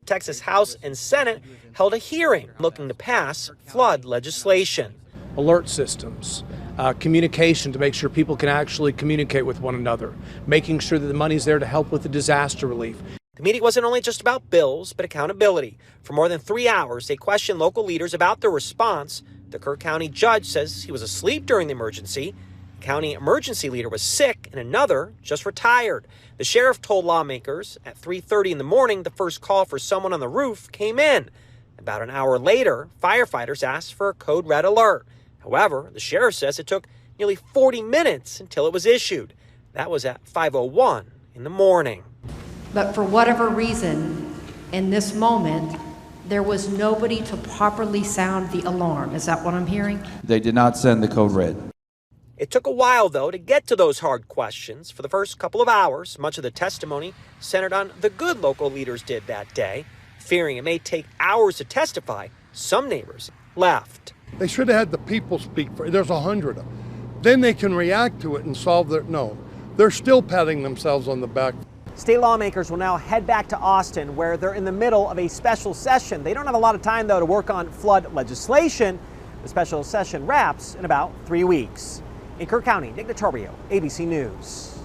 Texas House and Senate held a hearing looking to pass flood legislation. Alert systems, communication to make sure people can actually communicate with one another, making sure that the money's there to help with the disaster relief. The meeting wasn't only just about bills, but accountability. For more than 3 hours, they questioned local leaders about their response. The Kerr County judge says he was asleep during the emergency. The county emergency leader was sick, and another just retired. The sheriff told lawmakers at 3:30 in the morning the first call for someone on the roof came in. About an hour later, firefighters asked for a code red alert. However, the sheriff says it took nearly 40 minutes until it was issued. That was at 5:01 in the morning. But for whatever reason, in this moment, there was nobody to properly sound the alarm. Is that what I'm hearing? They did not send the code red. It took a while, though, to get to those hard questions. For the first couple of hours, much of the testimony centered on the good local leaders did that day. Fearing it may take hours to testify, some neighbors left. They should have had the people speak for. There's 100 of them. Then they can react to it and solve their. No, they're still patting themselves on the back. State lawmakers will now head back to Austin, where they're in the middle of a special session. They don't have a lot of time, though, to work on flood legislation. The special session wraps in about 3 weeks. In Kerr County, Nick Notario, ABC News.